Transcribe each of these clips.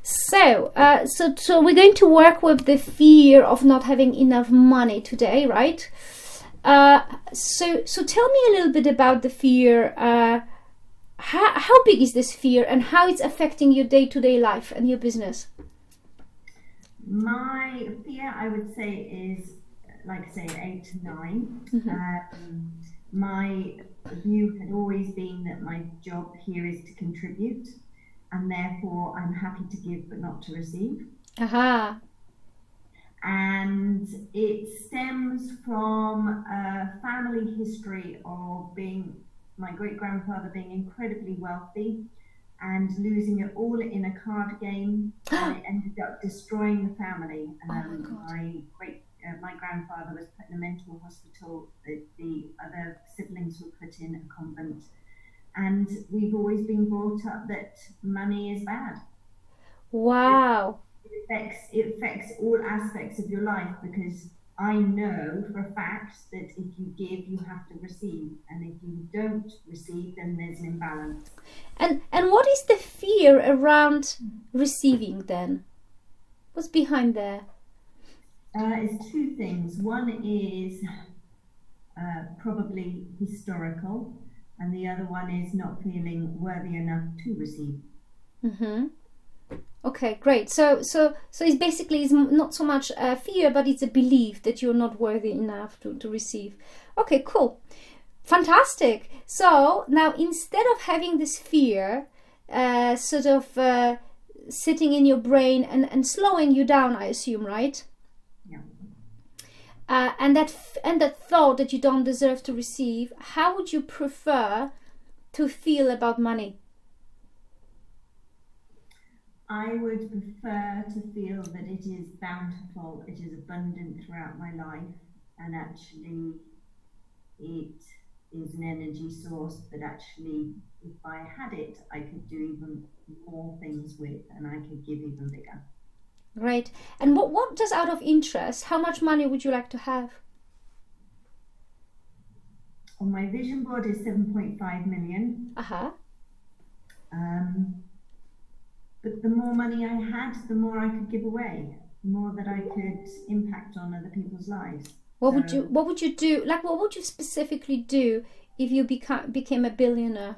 So we're going to work with the fear of not having enough money today, right? So tell me a little bit about the fear. How big is this fear, and how it's affecting your day-to-day life and your business? My fear, I would say, is like say 8 to 9. Mm-hmm. My view had always been that my job here is to contribute, and therefore I'm happy to give but not to receive. Aha. And it stems from a family history of my great-grandfather being incredibly wealthy and losing it all in a card game, and it ended up destroying the family. My grandfather was put in a mental hospital. The other siblings were put in a convent, and we've always been brought up that money is bad. Wow. It affects all aspects of your life, because I know for a fact that if you give, you have to receive, and if you don't receive, then there's an imbalance. And what is the fear around receiving then? What's behind there? It's two things. One is probably historical, and the other one is not feeling worthy enough to receive. Mm-hmm. Okay, great. So it's basically not so much a fear, but it's a belief that you're not worthy enough to receive. Okay, cool. Fantastic. So now, instead of having this fear sitting in your brain and slowing you down, I assume, right? Yeah. And that thought that you don't deserve to receive, how would you prefer to feel about money? I would prefer to feel that it is bountiful, it is abundant throughout my life, and actually it is an energy source that actually, if I had it, I could do even more things with, and I could give even bigger. Right. And what does, out of interest, how much money would you like to have? On my vision board is 7.5 million. Uh-huh. But the more money I had, the more I could give away, the more that I could impact on other people's lives. What would you do? Like, what would you specifically do if you became a billionaire?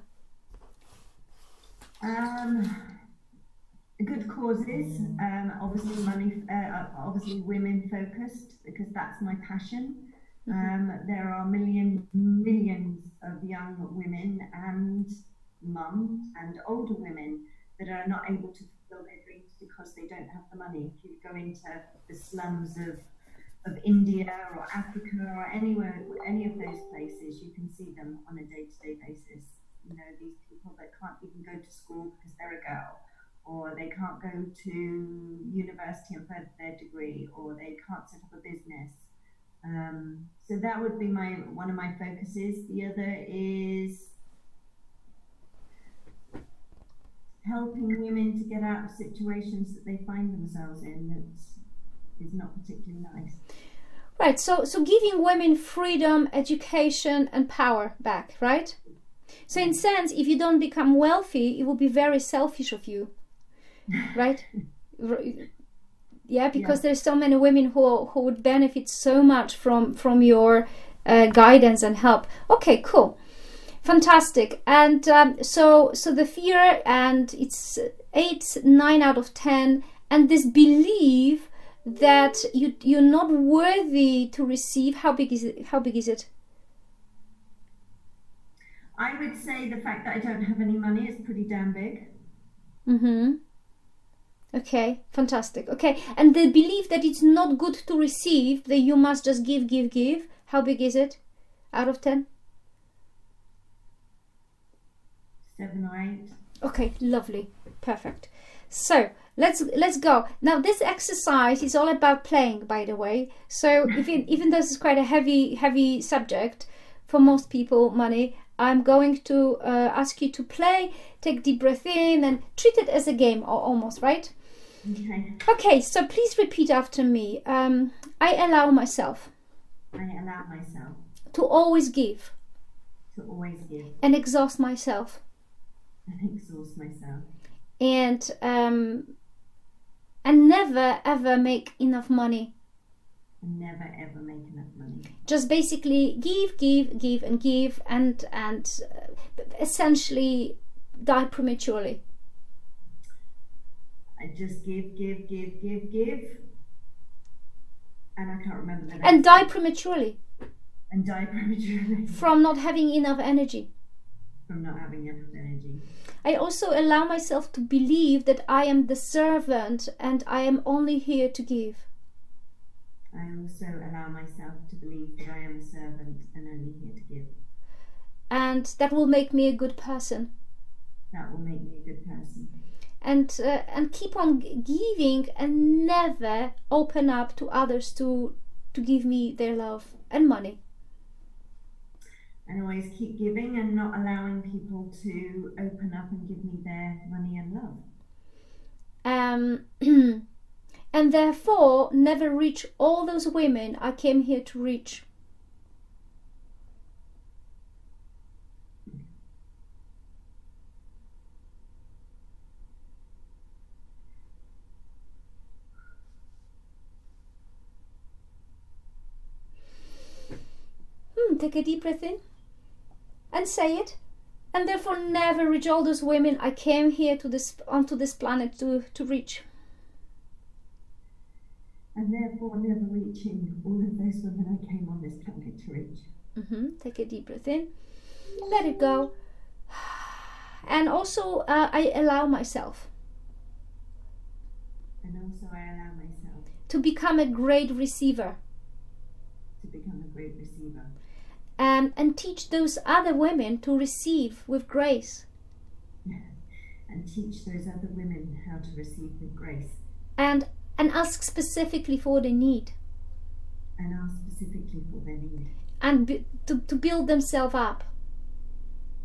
Good causes, obviously money, obviously women focused, because that's my passion. There are millions of young women and mums and older women that are not able to fulfill their dreams because they don't have the money. If you go into the slums of India or Africa or anywhere, any of those places, you can see them on a day-to-day basis. You know, these people that can't even go to school because they're a girl, or they can't go to university and further their degree, or they can't set up a business. So that would be one of my focuses. The other is helping women to get out of situations that they find themselves in that is not particularly nice. Right, so giving women freedom, education and power back, right? So in a sense, if you don't become wealthy, it will be very selfish of you, right? Yeah, because there's so many women who would benefit so much from your guidance and help. Okay, cool. Fantastic. And so the fear, and it's 8, 9 out of 10, and this belief that you're not worthy to receive. How big is it? How big is it? I would say the fact that I don't have any money is pretty damn big. Mm-hmm. Okay, fantastic. Okay, and the belief that it's not good to receive, that you must just give. How big is it out of 10? 7 or 8. Okay, lovely, perfect. So let's go now. This exercise is all about playing, by the way. So even though this is quite a heavy subject for most people, money, I'm going to ask you to play, take deep breath in, and treat it as a game, or almost, right? Okay. Okay, so please repeat after me. I allow myself. I allow myself to always give. To always give. And exhaust myself. And exhaust myself. And And never ever make enough money. And never ever make enough money. Just basically give and give, and essentially die prematurely. I just give, and I can't remember the next. And die prematurely. And die prematurely. From not having enough energy. From not having enough energy. I also allow myself to believe that I am the servant and I am only here to give. I also allow myself to believe that I am a servant and only here to give. And that will make me a good person. That will make me a good person. And keep on giving and never open up to others to give me their love and money. And always keep giving and not allowing people to open up and give me their money and love. And therefore never reach all those women I came here to reach. Take a deep breath in and say it. And therefore never reach all those women I came here onto this planet to reach. And therefore never reaching all of those women I came on this planet to reach. Take a deep breath in. Let it go. And also I allow myself. And also I allow myself. To become a great receiver. To become a great receiver. And teach those other women to receive with grace. And teach those other women how to receive with grace. And ask specifically for what they need. And ask specifically for their need. And to build themselves up.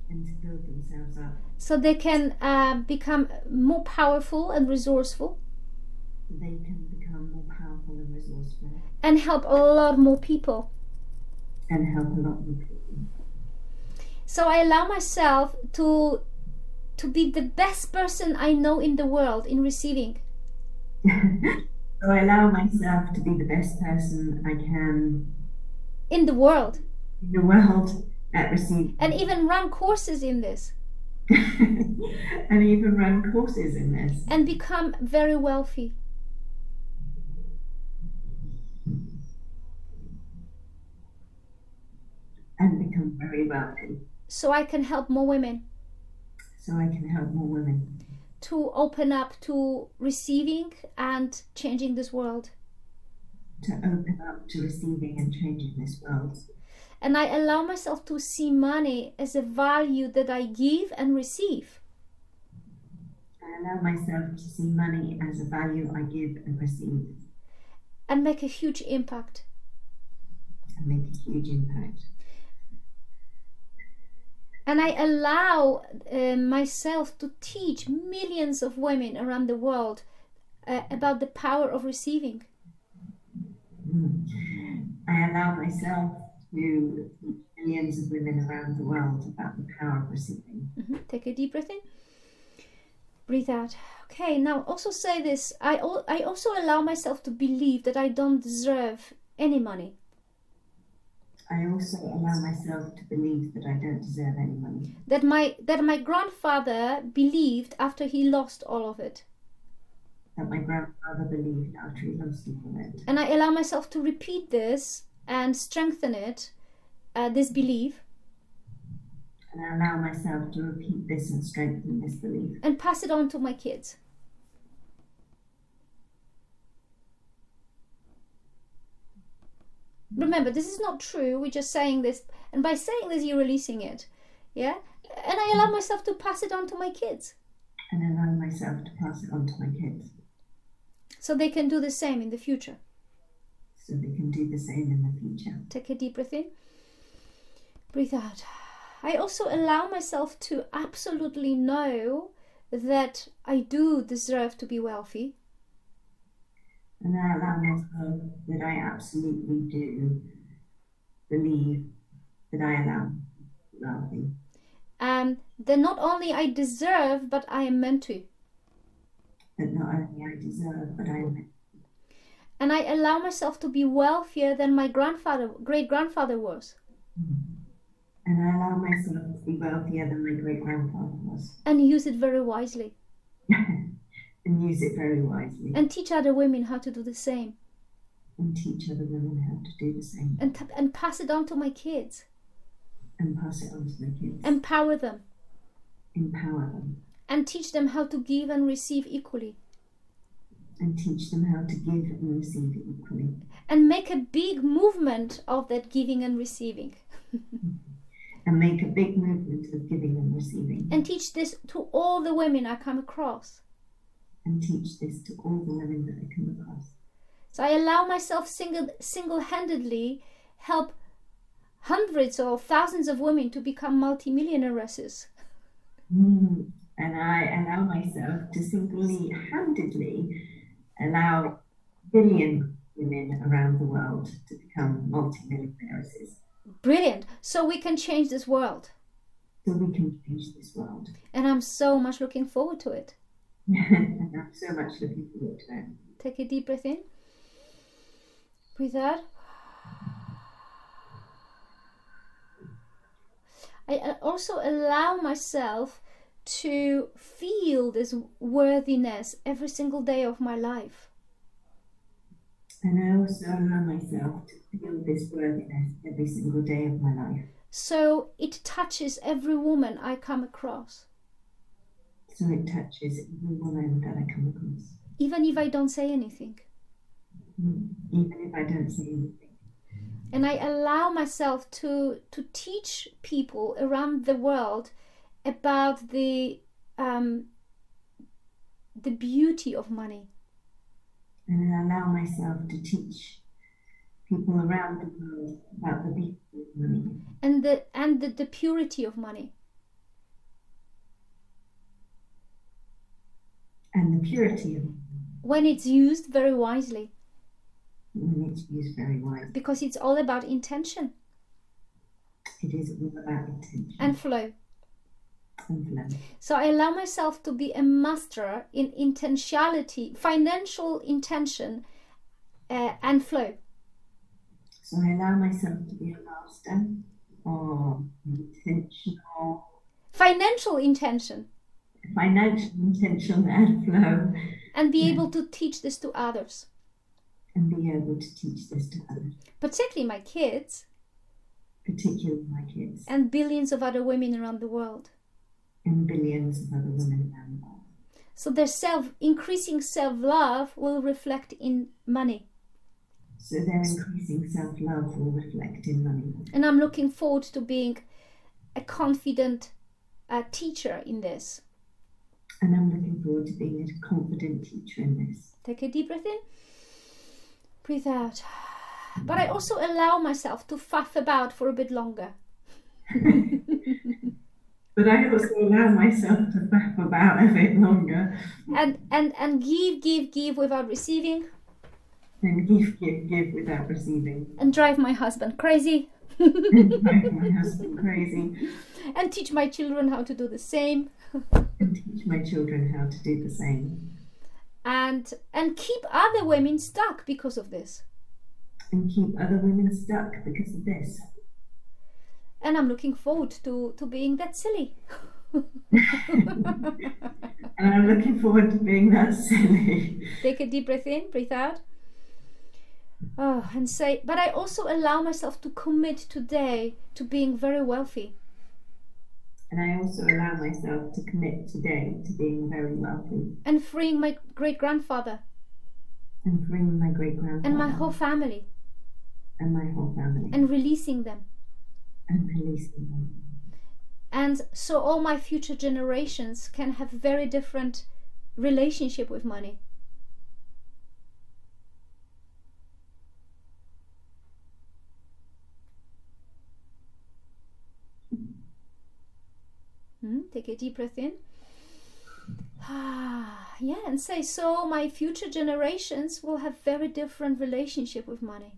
And to build themselves up. So they can become more powerful and resourceful. So they can become more powerful and resourceful. And help a lot more people. And help a lot more people. So I allow myself to be the best person I know in the world in receiving. So I allow myself to be the best person I can in the world. In the world at receiving. And even run courses in this. And even run courses in this. And become very wealthy. And become very wealthy. So I can help more women. So I can help more women. To open up to receiving and changing this world. To open up to receiving and changing this world. And I allow myself to see money as a value that I give and receive. I allow myself to see money as a value I give and receive. And make a huge impact. And make a huge impact. And I allow myself to teach millions of women around the world about the power of receiving. I allow myself to teach millions of women around the world about the power of receiving. Take a deep breath in. Breathe out. Okay, now also say this. I also allow myself to believe that I don't deserve any money. I also allow myself to believe that I don't deserve any money. That my grandfather believed after he lost all of it. That my grandfather believed after he lost all of it. And I allow myself to repeat this and strengthen it, this belief. And I allow myself to repeat this and strengthen this belief. And pass it on to my kids. Remember, this is not true. We're just saying this. And by saying this, you're releasing it. Yeah? And I allow myself to pass it on to my kids. And I allow myself to pass it on to my kids. So they can do the same in the future. So they can do the same in the future. Take a deep breath in. Breathe out. I also allow myself to absolutely know that I do deserve to be wealthy. And I allow myself that I absolutely do believe that I am wealthy. That not only I deserve, but I am meant to. that not only I deserve, but I am. And I allow myself to be wealthier than my great-grandfather was. And I allow myself to be wealthier than my great-grandfather was. And use it very wisely. And use it very wisely. And teach other women how to do the same. And teach other women how to do the same. And pass it on to my kids. And pass it on to my kids. Empower them. Empower them. And teach them how to give and receive equally. And teach them how to give and receive equally. And make a big movement of that giving and receiving. And make a big movement of giving and receiving. And teach this to all the women I come across. And teach this to all the women that I come across. So I allow myself single-handedly help hundreds or thousands of women to become multimillionairesses. And I allow myself to single-handedly allow billion women around the world to become multimillionairesses. Brilliant. So we can change this world. So we can change this world. And I'm so much looking forward to it. And I'm so much looking forward to it. Take a deep breath in. Breathe out. I also allow myself to feel this worthiness every single day of my life. And I also allow myself to feel this worthiness every single day of my life. So it touches every woman I come across. So it touches every woman that I come across. Even if I don't say anything. Even if I don't say anything. And I allow myself to teach people around the world about the beauty of money. And I allow myself to teach people around the world about the beauty of money. And the purity of money. And the purity of money. When it's used very wisely. When it's used very wisely. Because it's all about intention. It is all about intention. And flow. And flow. So I allow myself to be a master in intentionality, financial intention and flow. So I allow myself to be a master of intentional... Financial intention. Financial intention and flow. And be able to teach this to others. And be able to teach this to others. Particularly my kids. Particularly my kids. And billions of other women around the world. And billions of other women around the world. So their increasing self-love will reflect in money. So their increasing self-love will reflect in money. And I'm looking forward to being a confident teacher in this. And I'm looking forward to being a confident teacher in this. Take a deep breath in. Breathe out. But I also allow myself to faff about for a bit longer. But I also allow myself to faff about a bit longer. And give without receiving. And give without receiving. And drive my husband crazy. And drive my husband crazy. And teach my children how to do the same. And teach my children how to do the same. And keep other women stuck because of this. And keep other women stuck because of this. And I'm looking forward to being that silly. And I'm looking forward to being that silly. Take a deep breath in, breathe out. Oh, and say, but I also allow myself to commit today to being very wealthy. And I also allow myself to commit today to being very wealthy. And freeing my great-grandfather. And freeing my great-grandfather. And my whole family. And my whole family. And releasing them. And releasing them. And so all my future generations can have very different relationship with money. Take a deep breath in. Yeah, and say, so my future generations will have very different relationship with money.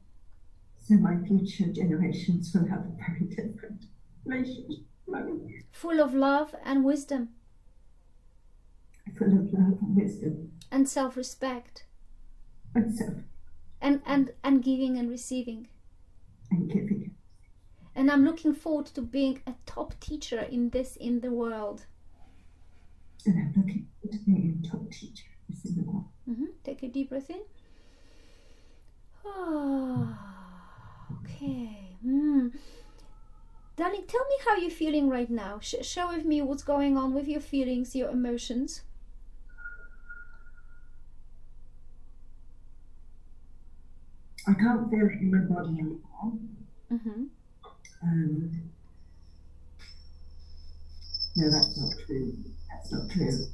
So my future generations will have a very different relationship with money. Full of love and wisdom. full of love and wisdom and self-respect and self and giving and receiving. and giving. And I'm looking forward to being a top teacher in the world. And I'm looking forward to being a top teacher in the world. Take a deep breath in. Oh, okay. Darling, tell me how you're feeling right now. Share with me what's going on with your feelings, your emotions. I can't feel it in my body anymore. No, that's not true. That's not true.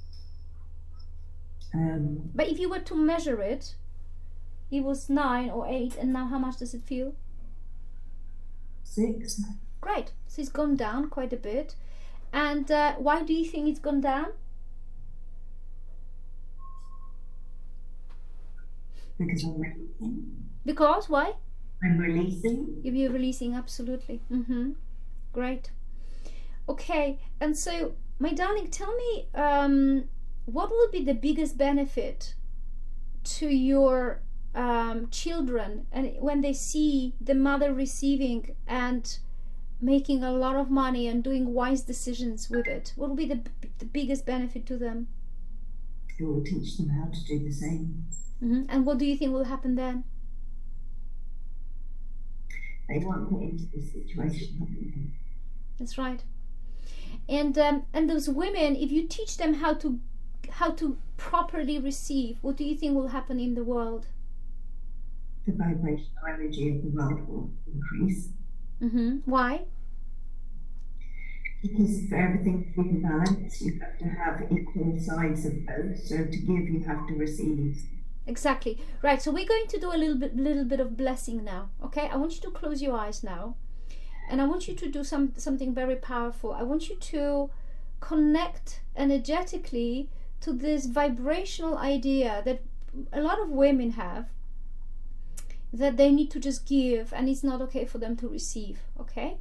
But if you were to measure it, it was 9 or 8, and now how much does it feel? 6. Great. So it's gone down quite a bit. And why do you think it's gone down? Because I'm releasing. Because why? I'm releasing. You're releasing, absolutely. Great. Okay, and so, my darling, tell me, what will be the biggest benefit to your children, and when they see the mother receiving and making a lot of money and doing wise decisions with it? What will be the biggest benefit to them? It will teach them how to do the same. And what do you think will happen then? They won't get into this situation. That's right. And those women, if you teach them how to properly receive, what do you think will happen in the world? The vibrational energy of the world will increase. Why? Because for everything to be in balance, you have to have equal sides of both. So to give, you have to receive. Exactly. Right. So we're going to do a little bit of blessing now. Okay. I want you to close your eyes now, and I want you to do something very powerful. I want you to connect energetically to this vibrational idea that a lot of women have, that they need to just give, and it's not okay for them to receive. Okay.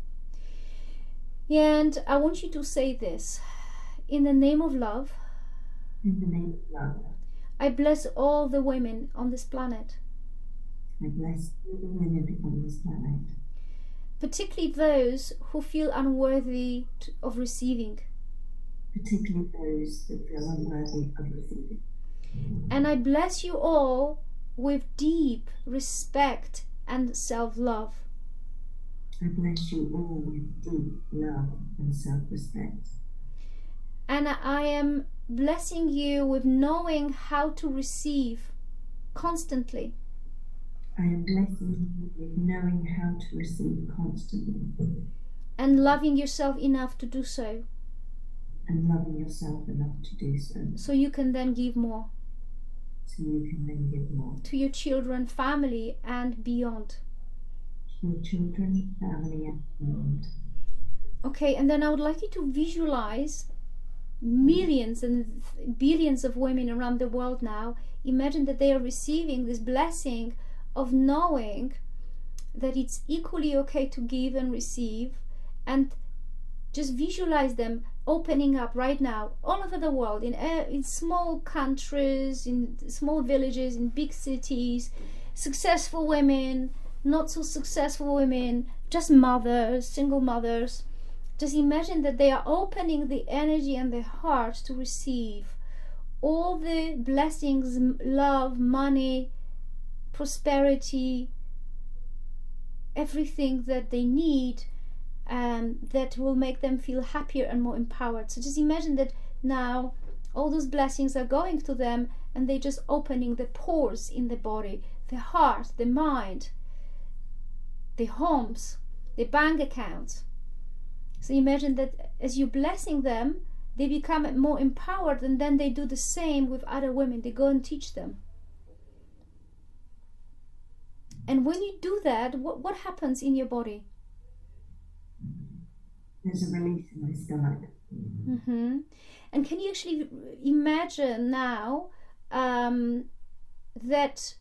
And I want you to say this: in the name of love. In the name of love. I bless all the women on this planet. I bless all the women on this planet. Particularly those who feel unworthy of receiving. Particularly those that feel unworthy of receiving. And I bless you all with deep respect and self-love. I bless you all with deep love and self-respect. And I am blessing you with knowing how to receive constantly. I am blessing you with knowing how to receive constantly. And loving yourself enough to do so. And loving yourself enough to do so. So you can then give more. So you can then give more. To your children, family, and beyond. To your children, family, and beyond. Okay, and then I would like you to visualize millions and billions of women around the world now. Imagine that they are receiving this blessing of knowing that it's equally okay to give and receive, and just visualize them opening up right now all over the world, in small countries, in small villages, in big cities, successful women, not so successful women, just mothers, single mothers. Just imagine that they are opening the energy and their heart to receive all the blessings, love, money, prosperity, everything that they need, that will make them feel happier and more empowered. So just imagine that now all those blessings are going to them, and they're just opening the pores in the body, the heart, the mind, the homes, the bank accounts. So imagine that as you're blessing them, they become more empowered, and then they do the same with other women. They go and teach them. And when you do that, what happens in your body? There's a release in my stomach. And can you actually imagine now that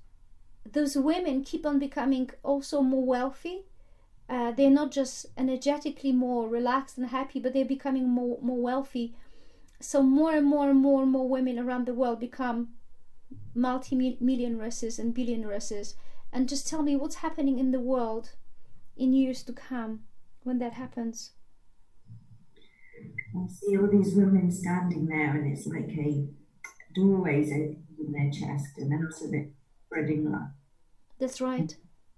those women keep on becoming also more wealthy? They're not just energetically more relaxed and happy, but they're becoming more wealthy. So more and more and more and more women around the world become multi-millionairesses and billionairesses. And just tell me what's happening in the world in years to come when that happens. I see all these women standing there, and it's like a doorways open in their chest, and then also they're spreading love. That's right.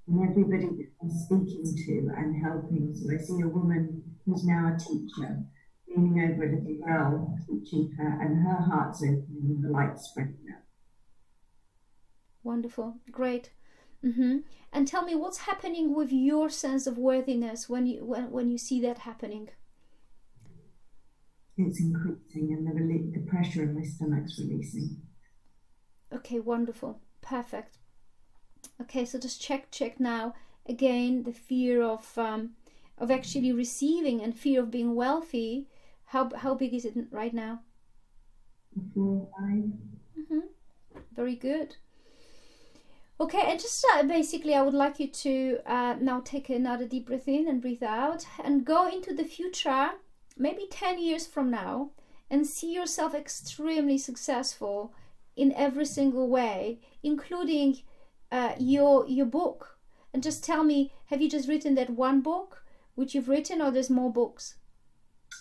And everybody that I'm speaking to and helping. So I see a woman who's now a teacher leaning over a little girl, teaching her, and her heart's opening and the light's spreading out. Wonderful. Great. And tell me what's happening with your sense of worthiness when you see that happening. It's increasing, and the pressure in my stomach's releasing. Okay, wonderful. Perfect. Okay, so just check now again the fear of actually receiving and fear of being wealthy. How big is it right now? 4, 5. Very good. Okay, and just basically I would like you to now take another deep breath in and breathe out and go into the future, maybe 10 years from now, and see yourself extremely successful in every single way, including your book. And just tell me, have you just written that one book which you've written, or there's more books?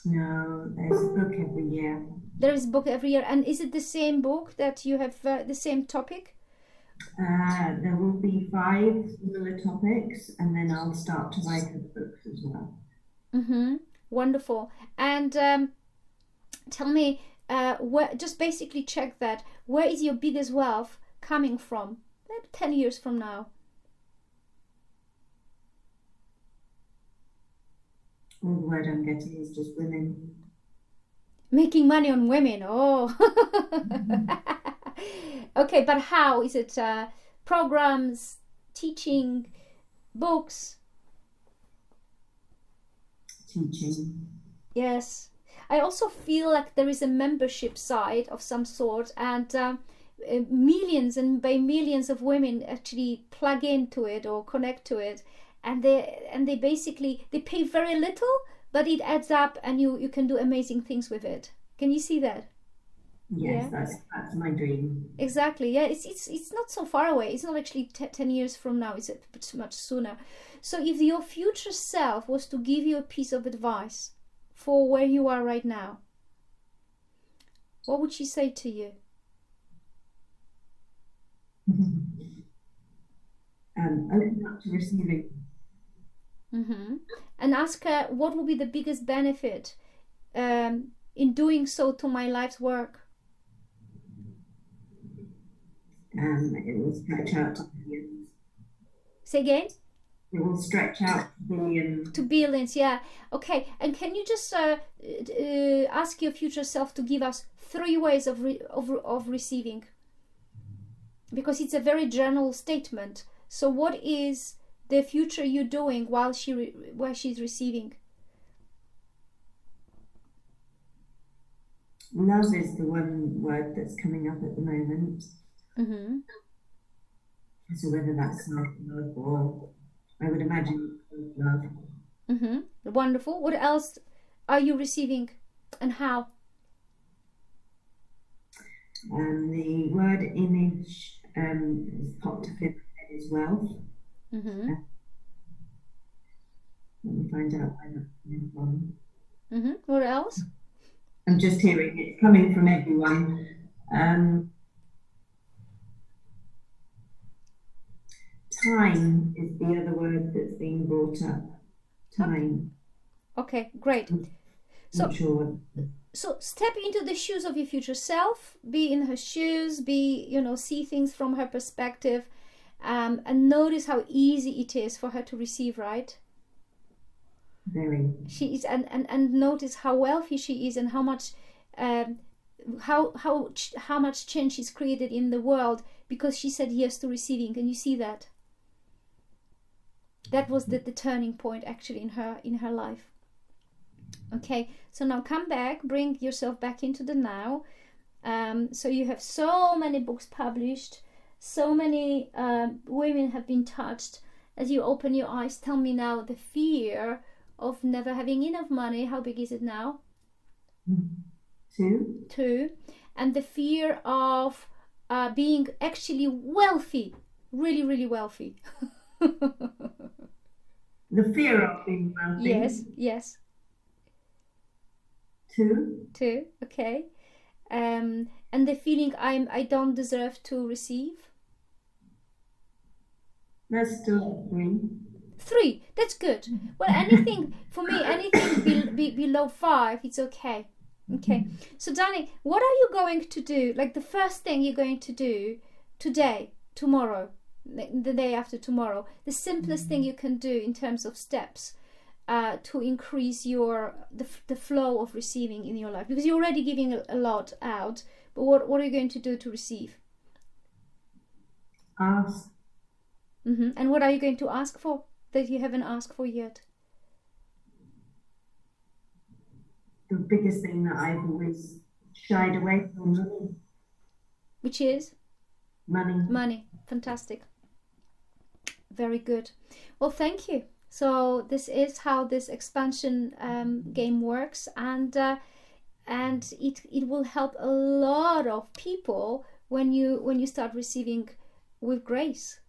No, there's a book every year. There is a book every year. And is it the same book that you have, the same topic? There will be 5 similar topics, and then I'll start to write the books as well. Wonderful. And tell me, just basically check that. Where is your biggest wealth coming from? 10 years from now. All the word I'm getting is just women. Making money on women. Oh. Okay, but how? Is it programs, teaching, books? Teaching. Yes. I also feel like there is a membership side of some sort, and millions and by millions of women actually plug into it or connect to it, and they basically they pay very little, but it adds up, and you can do amazing things with it. Can you see that? Yes, yeah. That's my dream. Exactly. Yeah, it's not so far away. It's not actually 10 years from now. It's much sooner. So if your future self was to give you a piece of advice for where you are right now, what would she say to you? Open up to receiving. And ask her what will be the biggest benefit in doing so to my life's work. It will stretch out to billions. Say again? It will stretch out to billions. To billions, yeah. Okay, and can you just ask your future self to give us 3 ways of receiving? Because it's a very general statement. So what is the future you doing while she's receiving? Love is the one word that's coming up at the moment. So whether that's self-love or, I would imagine, love. Wonderful. What else are you receiving, and how? The word image is popped up in my head as wealth. Let me find out where that's coming from. What else? I'm just hearing it coming from everyone. Time is the other word that's being brought up. Time. Okay, great. So, sure. So step into the shoes of your future self. Be in her shoes. See things from her perspective, and notice how easy it is for her to receive. Right. Very. She is, and notice how wealthy she is, and how much, how much change she's created in the world because she said yes to receiving. Can you see that? That was the turning point actually in her life. Okay, so now come back, bring yourself back into the now. So you have so many books published, so many women have been touched. As you open your eyes, tell me now the fear of never having enough money. How big is it now? 2. 2. And the fear of being actually wealthy, really, really wealthy. The fear of being wealthy. Yes, yes. 2. 2, okay. And the feeling I don't deserve to receive. That's still 3. 3, that's good. Well, anything, for me, anything below 5, it's okay. Okay. So, Dani, what are you going to do? Like the first thing you're going to do today, tomorrow, the day after tomorrow, the simplest thing you can do in terms of steps to increase the flow of receiving in your life, because you're already giving a lot out, but what are you going to do to receive? Ask. And what are you going to ask for that you haven't asked for yet? The biggest thing that I've always shied away from, money. Which is? Money. Money. Fantastic. Very good. Well, thank you. So this is how this expansion game works, and it will help a lot of people when you start receiving with grace.